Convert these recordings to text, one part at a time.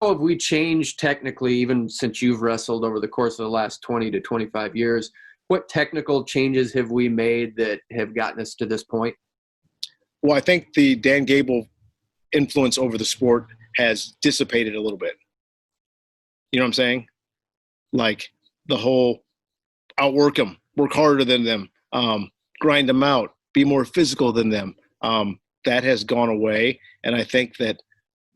have we changed technically, even since you've wrestled over the course of the last 20 to 25 years? What technical changes have we made that have gotten us to this point? Well, I think the Dan Gable influence over the sport has dissipated a little bit. You know what I'm saying? Like the whole outwork them, work harder than them, grind them out, be more physical than them. That has gone away. And I think that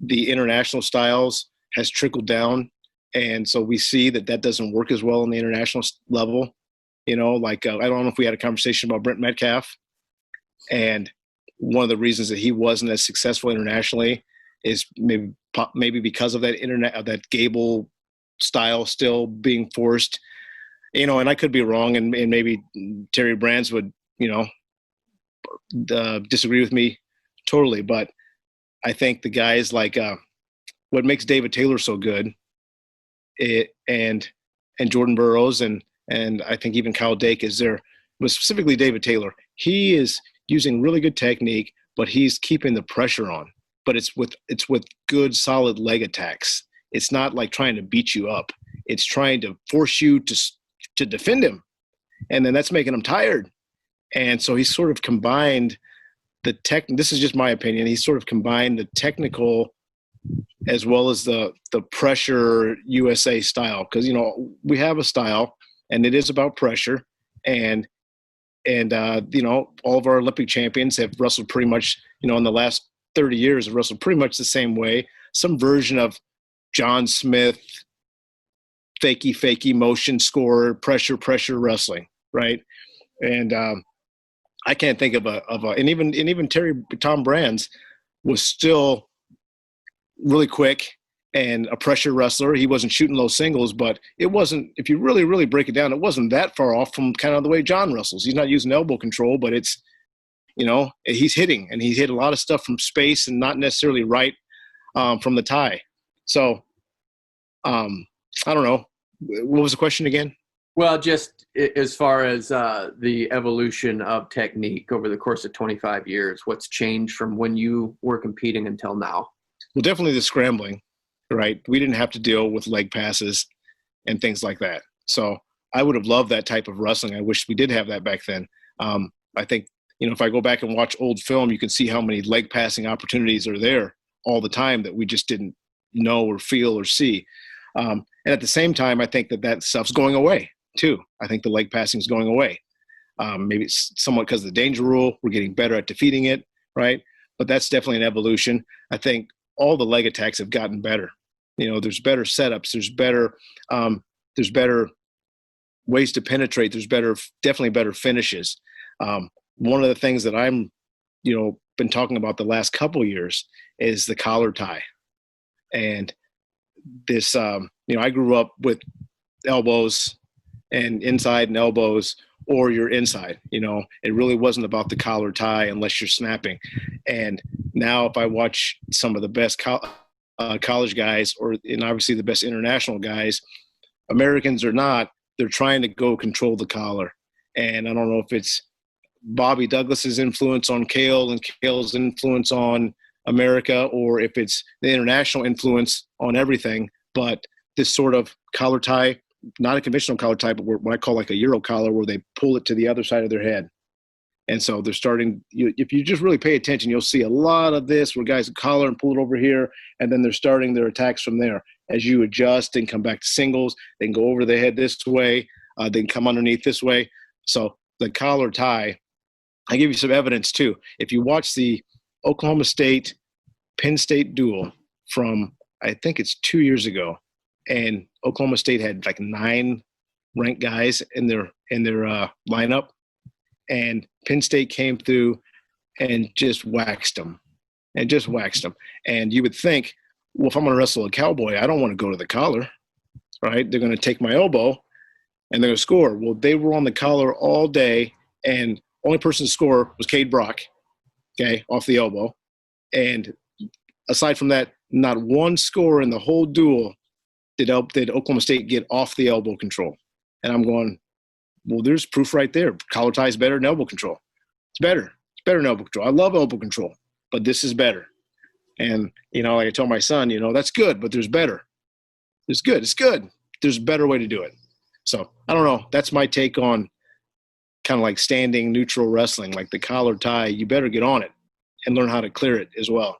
the international styles has trickled down. And so we see that that doesn't work as well on the international level. You know, like I don't know if we had a conversation about Brent Metcalf. And one of the reasons that he wasn't as successful internationally is maybe because of that Gable style still being forced. You know, and I could be wrong, and maybe Terry Brands would, you know, disagree with me totally. But I think the guys like what makes David Taylor so good, and Jordan Burroughs and I think even Kyle Dake is there, but specifically David Taylor. He is using really good technique, but he's keeping the pressure on. But it's with good solid leg attacks. It's not like trying to beat you up. It's trying to force you to defend him, and then that's making him tired. And so he's sort of combined the tech. This is just my opinion. He's sort of combined the technical as well as the pressure USA style, because you know we have a style, and it is about pressure. And you know, all of our Olympic champions have wrestled pretty much, you know, in the last 30 years have wrestled pretty much the same way. Some version of John Smith, fakey motion score, pressure wrestling, right? And I can't think of a and even Tom Brands was still really quick and a pressure wrestler. He wasn't shooting low singles, but it wasn't, if you really break it down, it wasn't that far off from kind of the way John wrestles. He's not using elbow control, but it's, you know, he's hitting, and he hit a lot of stuff from space and not necessarily right from the tie. So I don't know. What was the question again? Well, just as far as the evolution of technique over the course of 25 years, what's changed from when you were competing until now? Well, definitely the scrambling, right? We didn't have to deal with leg passes and things like that. So I would have loved that type of wrestling. I wish we did have that back then. I think, you know, if I go back and watch old film, you can see how many leg passing opportunities are there all the time that we just didn't know or feel or see. And at the same time, I think that stuff's going away too. I think the leg passing is going away. Maybe it's somewhat because of the danger rule. We're getting better at defeating it, right? But that's definitely an evolution. I think all the leg attacks have gotten better. You know, there's better setups. There's better ways to penetrate. There's definitely better finishes. One of the things that I'm, you know, been talking about the last couple of years is the collar tie. And this, you know, I grew up with elbows and inside and elbows, or you're inside. You know, it really wasn't about the collar tie unless you're snapping. And now if I watch some of the best college guys, and obviously the best international guys, Americans or not, they're trying to go control the collar. And I don't know if it's Bobby Douglas's influence on Cale and Cale's influence on America, or if it's the international influence on everything. But this sort of collar tie, not a conventional collar tie, but what I call like a Euro collar, where they pull it to the other side of their head. And so they're starting, if you just really pay attention, you'll see a lot of this where guys collar and pull it over here, and then they're starting their attacks from there. As you adjust and come back to singles, they can go over the head this way, they can come underneath this way. So the collar tie, I give you some evidence too. If you watch the Oklahoma State Penn State duel from, I think it's 2 years ago, and Oklahoma State had like 9 ranked guys in their lineup, and Penn State came through and just waxed them. And you would think, well, if I'm going to wrestle a cowboy, I don't want to go to the collar, right? They're going to take my elbow and they're going to score. Well, they were on the collar all day, and only person to score was Cade Brock, okay, off the elbow. And aside from that, not one score in the whole duel did Oklahoma State get off the elbow control. And I'm going, well, there's proof right there. Collar tie is better than elbow control. It's better. It's better than elbow control. I love elbow control, but this is better. And, like I told my son, that's good, but there's better. It's good. There's a better way to do it. So I don't know. That's my take on kind of like standing neutral wrestling, like the collar tie. You better get on it and learn how to clear it as well.